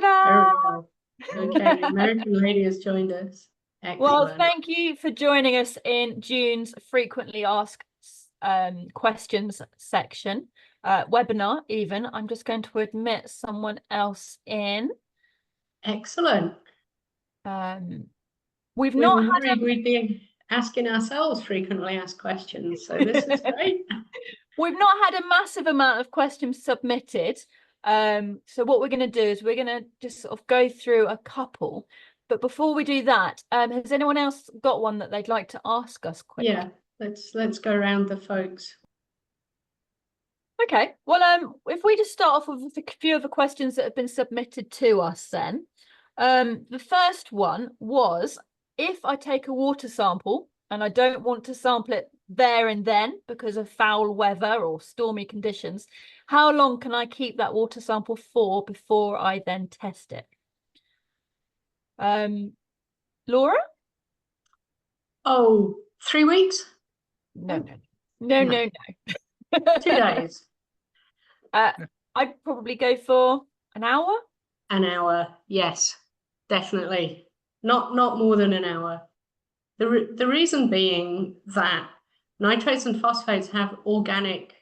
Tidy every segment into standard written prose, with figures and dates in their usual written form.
Ta-da! Very well. Okay, the American lady has joined us. Well, Excellent. thank you for joining us in June's frequently asked questions section, webinar even. I'm just going to admit someone else in. Excellent. We've We not were had worried we'd be asking ourselves frequently asked questions, so this is great. we've not had a massive amount of questions submitted. So what we're going to do is we're going to just sort of go through a couple. But before we do that, has anyone else got one that they'd like to ask us quickly? Yeah, let's go around the folks. Okay, well, if we just start off with a few of the questions that have been submitted to us then. The first one was, if I take a water sample and I don't want to sample it there and then because of foul weather or stormy conditions, how long can I keep that water sample for before I then test it? Laura? Oh, 3 weeks? No. 2 days? I'd probably go for an hour. An hour, yes, definitely. Not more than an hour. The reason being that nitrates and phosphates have organic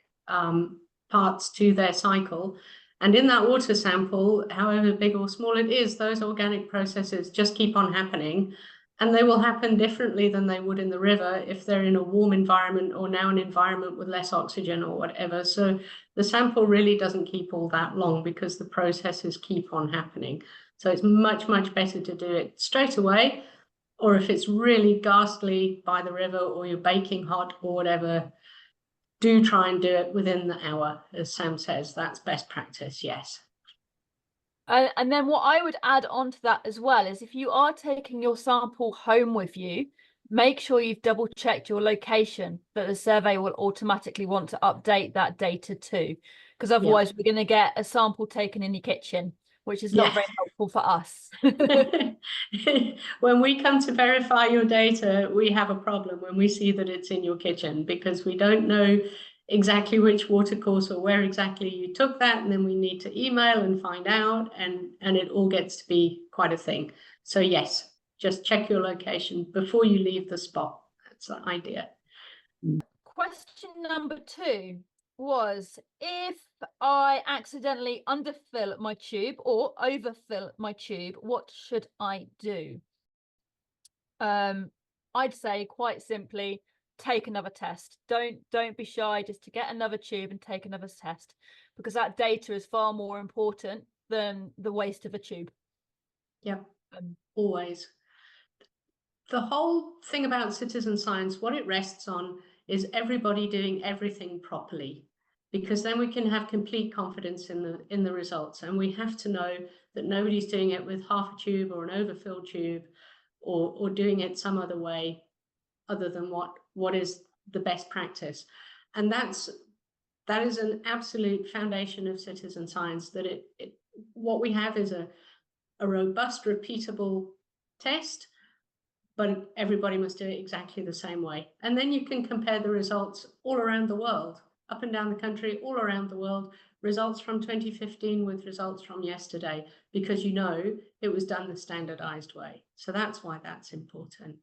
parts to their cycle. And in that water sample, however big or small it is, those organic processes just keep on happening. And they will happen differently than they would in the river if they're in a warm environment or now an environment with less oxygen or whatever. So the sample really doesn't keep all that long because the processes keep on happening. So it's much better to do it straight away. Or if it's really ghastly by the river or you're baking hot or whatever, do try and do it within the hour, as Sam says. That's best practice, yes. And then what I would add on to that as well is if you are taking your sample home with you, make sure you've double checked your location, that the survey will automatically want to update that data too, because otherwise we're going to get a sample taken in your kitchen, which is not very helpful for us. When we come to verify your data, we have a problem when we see that it's in your kitchen because we don't know exactly which watercourse or where exactly you took that, and then we need to email and find out, and it all gets to be quite a thing. So yes, just check your location before you leave the spot. That's the idea. Question number 2 was, if I accidentally underfill my tube or overfill my tube, what should I do? I'd say quite simply, take another test. Don't be shy, just to get another tube and take another test, because that data is far more important than the waste of a tube. Yeah, always. The whole thing about citizen science, what it rests on is everybody doing everything properly, because then we can have complete confidence in the results. And we have to know that nobody's doing it with half a tube or an overfilled tube or doing it some other way other than what is the best practice. And that is an absolute foundation of citizen science, that what we have is a robust, repeatable test, but everybody must do it exactly the same way. And then you can compare the results all around the world, up and down the country, all around the world, results from 2015 with results from yesterday, because you know it was done the standardized way. So that's why that's important.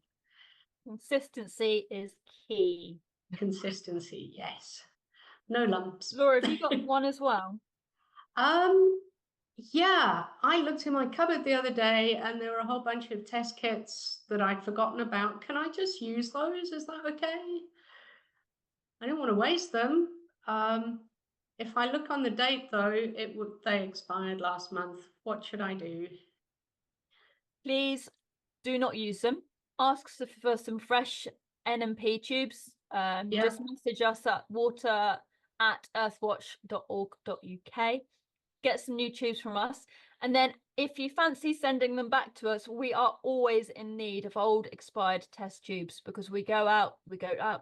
Consistency is key. Consistency, yes. No lumps. Laura, have you got one as well? Yeah, I looked in my cupboard the other day and there were a whole bunch of test kits that I'd forgotten about. Can I just use those? Is that okay? I don't want to waste them. If I look on the date though, they expired last month. What should I do? Please do not use them. Ask for some fresh NMP tubes. Just message us at water@earthwatch.org.uk. Get some new tubes from us. And then if you fancy sending them back to us, we are always in need of old expired test tubes, because we go out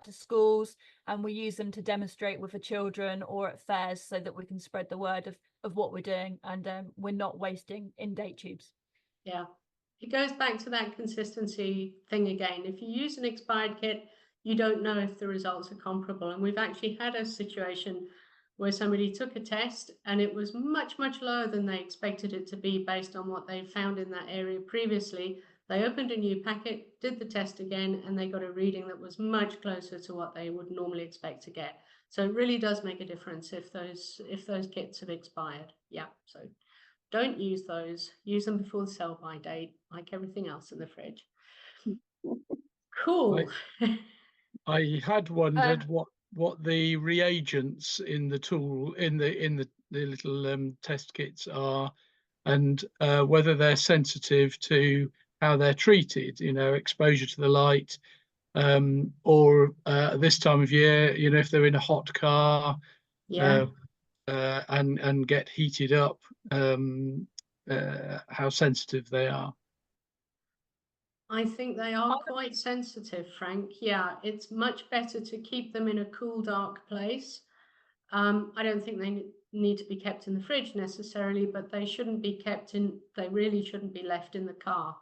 to schools and we use them to demonstrate with the children or at fairs, so that we can spread the word of what we're doing, and we're not wasting in-date tubes. Yeah, it goes back to that consistency thing again. If you use an expired kit, you don't know if the results are comparable. And we've actually had a situation where somebody took a test and it was much, much lower than they expected it to be based on what they found in that area previously. They opened a new packet, did the test again, and they got a reading that was much closer to what they would normally expect to get. So it really does make a difference if those kits have expired. Yeah, so don't use those. Use them before the sell-by date, like everything else in the fridge. Cool. I had wondered what the reagents in the tool in the little test kits are, and whether they're sensitive to how they're treated. You know, exposure to the light, or this time of year, you know, if they're in a hot car, Yeah. And get heated up, how sensitive they are. I think they are quite sensitive, Frank. Yeah, it's much better to keep them in a cool, dark place. I don't think they need to be kept in the fridge necessarily, but they shouldn't be kept in, they really shouldn't be left in the car.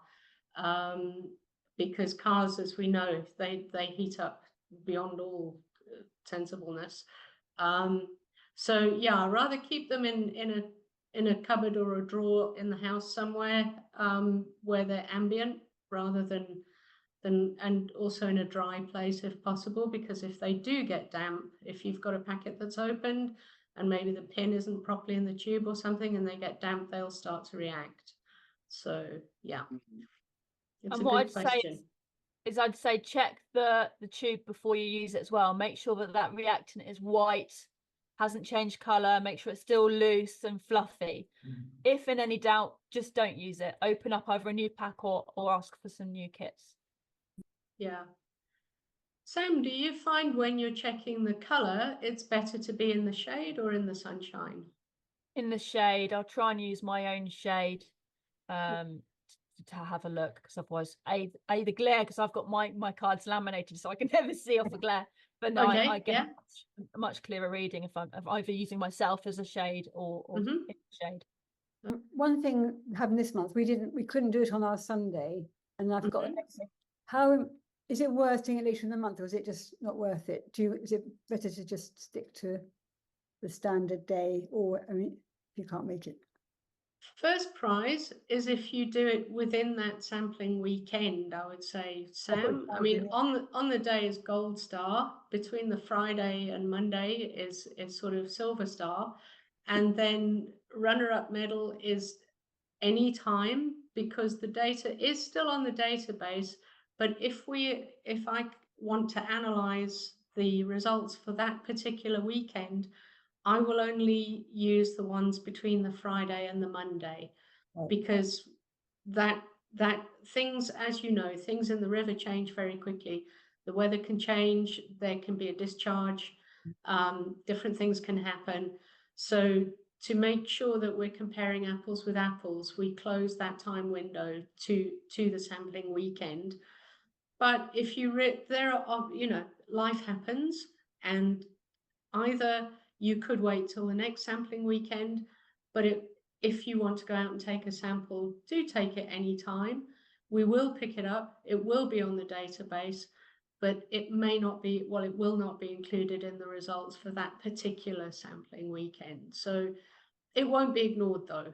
Because cars, as we know, they heat up beyond all sensibleness. So yeah, I'd rather keep them in a cupboard or a drawer in the house somewhere, where they're ambient, rather than and also in a dry place if possible, because if they do get damp, if you've got a packet that's opened and maybe the pin isn't properly in the tube or something and they get damp, they'll start to react. So yeah, it's a good question. I'd say check the tube before you use it as well. Make sure that reactant is white, hasn't changed color. Make sure it's still loose and fluffy. If in any doubt, just don't use it. Open up either a new pack or ask for some new kits. Yeah. Sam, do you find when you're checking the color, it's better to be in the shade or in the sunshine? In the shade. I'll try and use my own shade to have a look, because otherwise the glare, because I've got my cards laminated so I can never see off the glare. But no, Okay, I get a much clearer reading if I'm either using myself as a shade or in the shade. One thing happened this month, we couldn't do it on our Sunday, and I've got how is it worth doing it later in the month, or is it just not worth it? Is it better to just stick to the standard day, or I mean, if you can't make it? First prize is if you do it within that sampling weekend, I would say, Sam. I mean, on the day is gold star. Between the Friday and Monday is sort of silver star, and then runner-up medal is any time, because the data is still on the database. But if I want to analyze the results for that particular weekend, I will only use the ones between the Friday and the Monday, because that things, as you know, things in the river change very quickly. The weather can change, there can be a discharge, different things can happen. So to make sure that we're comparing apples with apples, we close that time window to the sampling weekend. But if there are, you know, life happens, and either you could wait till the next sampling weekend, but if you want to go out and take a sample, do take it anytime. We will pick it up, it will be on the database, but it may not be, well, it will not be included in the results for that particular sampling weekend. So it won't be ignored though.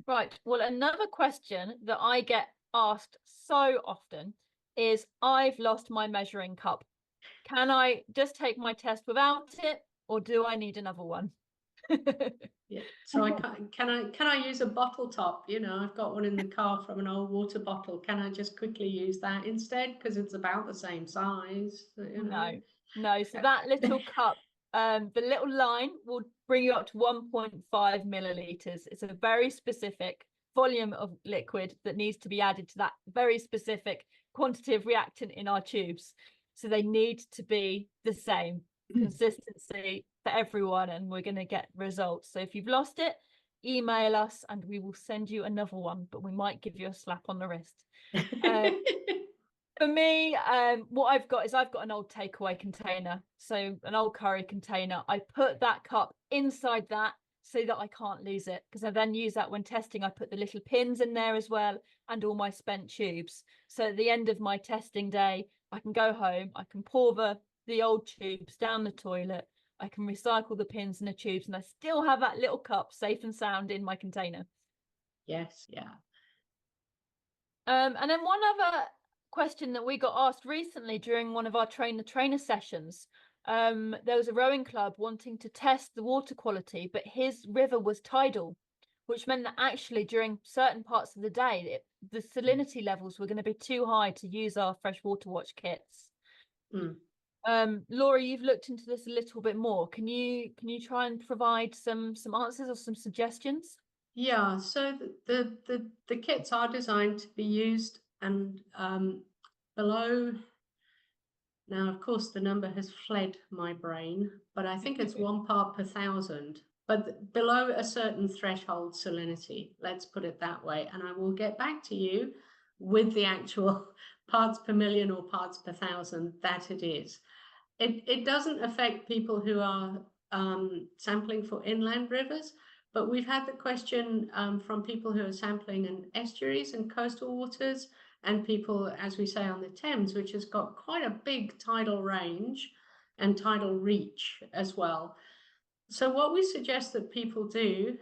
Right. Well, another question that I get asked so often is, I've lost my measuring cup. Can I just take my test without it, or do I need another one? Yeah. So can I use a bottle top? You know, I've got one in the car from an old water bottle. Can I just quickly use that instead, because it's about the same size? You know? No. So that little cup, the little line will bring you up to 1.5 milliliters. It's a very specific volume of liquid that needs to be added to that very specific quantity of reactant in our tubes. So they need to be the same consistency for everyone, and we're going to get results. So if you've lost it, email us and we will send you another one, but we might give you a slap on the wrist. For me, what I've got an old takeaway container, so an old curry container. I put that cup inside that so that I can't lose it, because I then use that when testing. I put the little pins in there as well, and all my spent tubes. So at the end of my testing day, I can go home, I can pour the old tubes down the toilet, I can recycle the pins and the tubes, and I still have that little cup safe and sound in my container. Yes, yeah. And then one other question that we got asked recently during one of our trainer sessions. There was a rowing club wanting to test the water quality, but his river was tidal, which meant that actually during certain parts of the day, the salinity levels were going to be too high to use our FreshWater Watch kits. Laura, you've looked into this a little bit more. Can you try and provide some answers or some suggestions? Yeah, so the kits are designed to be used and below. Now, of course, the number has fled my brain, but I think it's 1 part per 1,000. But below a certain threshold salinity, let's put it that way. And I will get back to you with the actual parts per million or parts per 1,000 that it is. It doesn't affect people who are sampling for inland rivers, but we've had the question from people who are sampling in estuaries and coastal waters, and people, as we say, on the Thames, which has got quite a big tidal range and tidal reach as well. So what we suggest that people do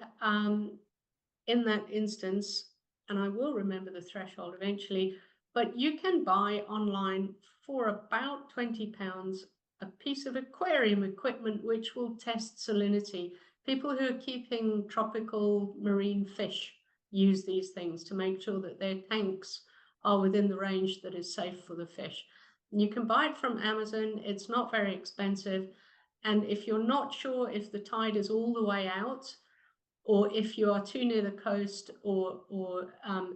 in that instance, and I will remember the threshold eventually, but you can buy online for about £20 a piece of aquarium equipment which will test salinity. People who are keeping tropical marine fish use these things to make sure that their tanks are within the range that is safe for the fish. You can buy it from Amazon. It's not very expensive. And if you're not sure if the tide is all the way out, or if you are too near the coast, or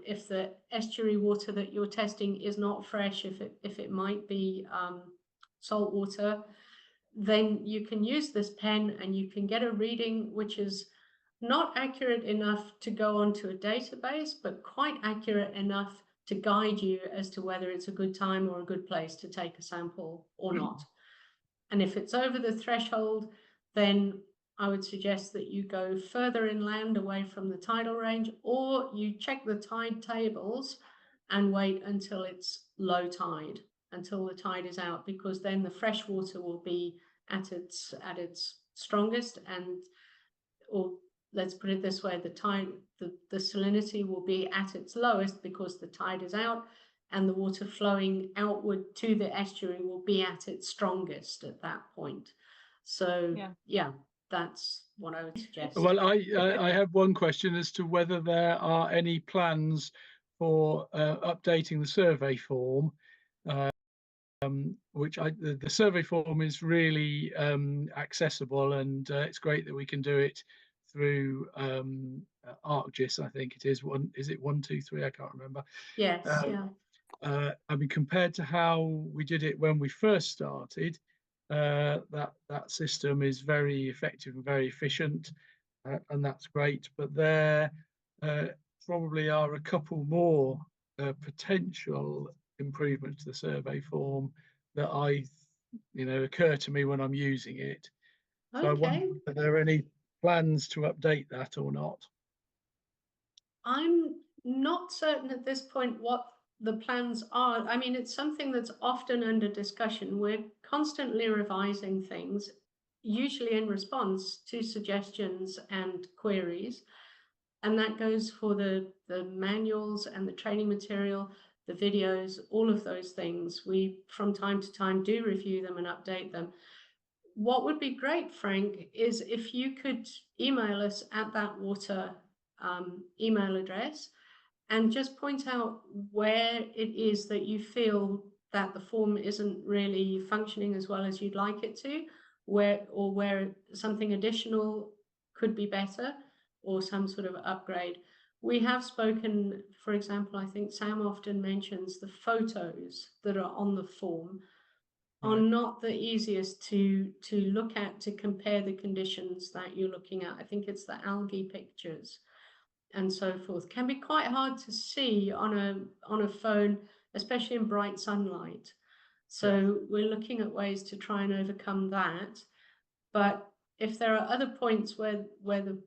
if the estuary water that you're testing is not fresh, if it might be salt water, then you can use this pen and you can get a reading which is not accurate enough to go onto a database, but quite accurate enough to guide you as to whether it's a good time or a good place to take a sample or not. And if it's over the threshold, then I would suggest that you go further inland away from the tidal range, or you check the tide tables and wait until it's low tide, until the tide is out, because then the fresh water will be at its strongest, and, or let's put it this way, the salinity will be at its lowest because the tide is out, and the water flowing outward to the estuary will be at its strongest at that point. So yeah, that's what I would suggest. Well, I have one question as to whether there are any plans for updating the survey form, which the survey form is really accessible, and it's great that we can do it through ArcGIS. I think it is one. Is it 123? I can't remember. Yes. Yeah. I mean, compared to how we did it when we first started, that system is very effective and very efficient, and that's great. But there probably are a couple more potential improvements to the survey form that occur to me when I'm using it. So I wonder if there are any plans to update that or not. I'm not certain at this point what the plans are. I mean, it's something that's often under discussion. We're constantly revising things, usually in response to suggestions and queries. And that goes for the manuals and the training material, the videos, all of those things. We, from time to time, do review them and update them. What would be great, Frank, is if you could email us at that water email address and just point out where it is that you feel that the form isn't really functioning as well as you'd like it to, where something additional could be better, or some sort of upgrade. We have spoken, for example, I think Sam often mentions the photos that are on the form are not the easiest to look at, to compare the conditions that you're looking at. I think it's the algae pictures and so forth can be quite hard to see on a phone, especially in bright sunlight. So we're looking at ways to try and overcome that. But if there are other points where the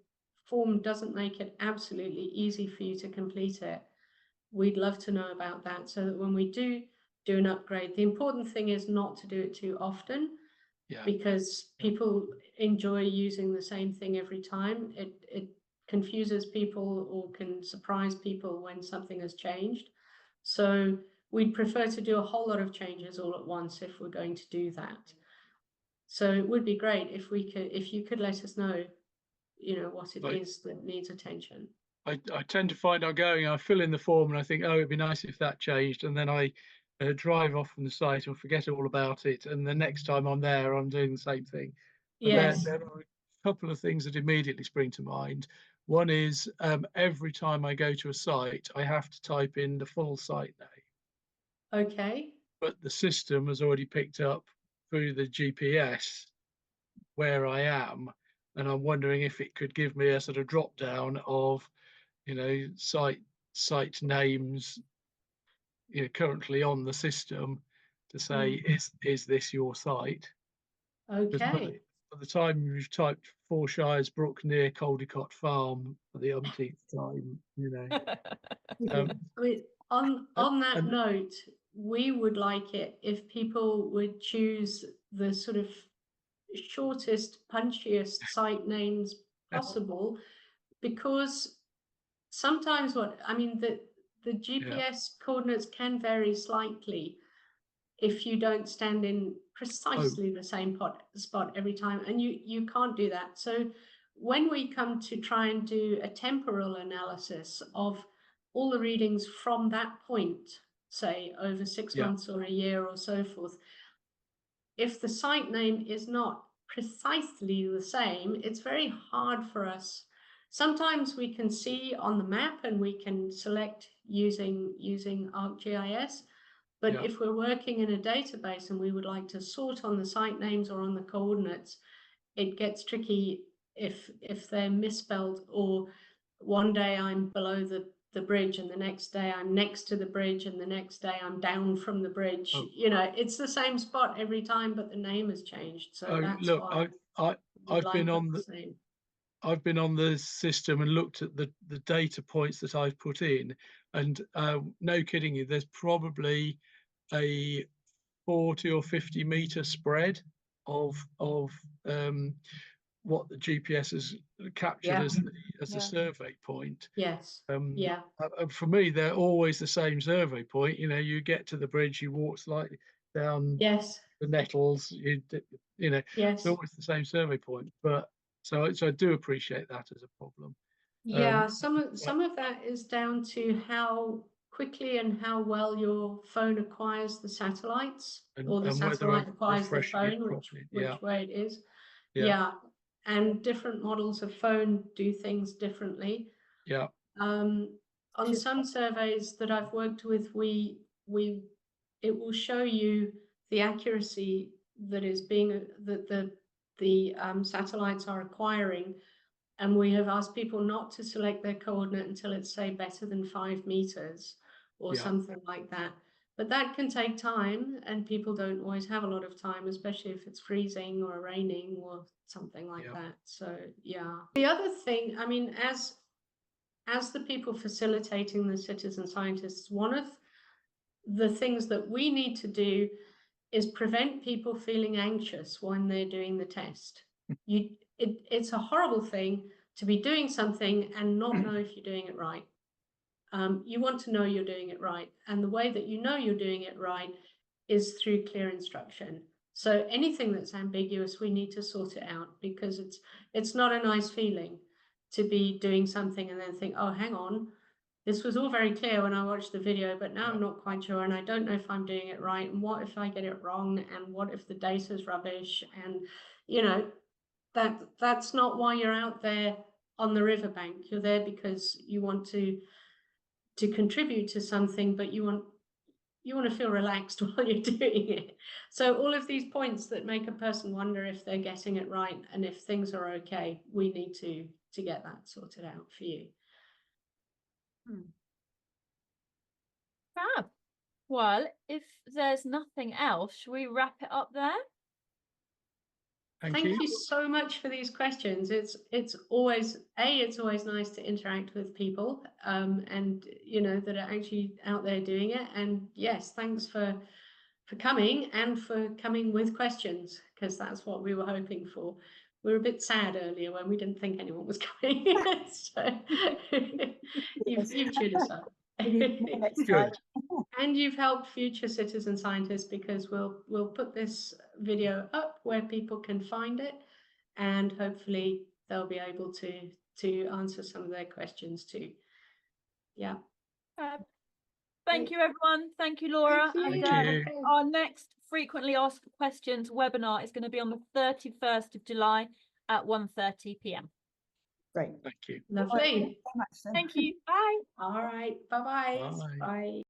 form doesn't make it absolutely easy for you to complete it, we'd love to know about that, so that when we do an upgrade, the important thing is not to do it too often, Yeah. because people enjoy using the same thing every time. It confuses people or can surprise people when something has changed. So we'd prefer to do a whole lot of changes all at once if we're going to do that. So it would be great if you could let us know, what it is that needs attention. I tend to find I fill in the form and I think, oh, it'd be nice if that changed, and then I drive off from the site and forget all about it, and the next time I'm there I'm doing the same thing. But Yes. there are a couple of things that immediately spring to mind. One is every time I go to a site I have to type in the full site name, Okay. but the system has already picked up through the GPS where I am, and I'm wondering if it could give me a sort of drop down of site names currently on the system to say, is this your site? Okay. By the time you've typed Four Shires Brook near Caldecott Farm for the umpteenth time, I mean, on that and note, we would like it if people would choose the sort of shortest, punchiest site names possible, because sometimes the GPS coordinates can vary slightly if you don't stand in precisely the same spot every time, and you can't do that. So when we come to try and do a temporal analysis of all the readings from that point, say over 6 months or a year or so forth, if the site name is not precisely the same, it's very hard for us. Sometimes we can see on the map and we can select using ArcGIS, but if we're working in a database and we would like to sort on the site names or on the coordinates, it gets tricky if they're misspelled, or one day I'm below the bridge and the next day I'm next to the bridge and the next day I'm down from the bridge. It's the same spot every time, but the name has changed. So that's why I've been on the same. I've been on the system and looked at the data points that I've put in, and no kidding you, there's probably a 40 or 50 meter spread of what the GPS has captured as a survey point. Yes. For me, they're always the same survey point. You get to the bridge, you walk slightly down the nettles, it's always the same survey point. But so I do appreciate that as a problem. Some of that is down to how quickly and how well your phone acquires the satellites, or the satellite acquires the phone, which way it is. And different models of phone do things differently. On some surveys that I've worked with, it will show you the accuracy that is that the satellites are acquiring, and we have asked people not to select their coordinate until it's, say, better than 5 meters or something like that. But that can take time, and people don't always have a lot of time, especially if it's freezing or raining or something like that. So the other thing, I mean, as the people facilitating the citizen scientists, one of the things that we need to do is prevent people feeling anxious when they're doing the test. It's a horrible thing to be doing something and not know if you're doing it right. You want to know you're doing it right, and the way that you know you're doing it right is through clear instruction. So anything that's ambiguous, we need to sort it out, because it's not a nice feeling to be doing something and then think, oh, hang on, this was all very clear when I watched the video, but now I'm not quite sure, and I don't know if I'm doing it right, and what if I get it wrong, and what if the data's rubbish? And that's not why you're out there on the riverbank. You're there because you want to contribute to something, but you want to feel relaxed while you're doing it. So all of these points that make a person wonder if they're getting it right and if things are okay, we need to get that sorted out for you. Fab. Well, if there's nothing else, should we wrap it up there? Thank you so much for these questions. It's always nice to interact with people, and that are actually out there doing it. And yes, thanks for coming and for coming with questions, because that's what we were hoping for. We were a bit sad earlier when we didn't think anyone was coming. So you've cheered us up. Next time. Good. And you've helped future citizen scientists, because we'll put this video up where people can find it, and hopefully they'll be able to answer some of their questions too. Yeah. Thank you, everyone. Thank you, Laura. Thank And you. our next frequently asked questions webinar is going to be on the 31st of July at 1:30 p.m. Great. Thank you. Lovely. Thank you so much. then. Thank you. Bye. All right. Bye-bye. Bye. Bye.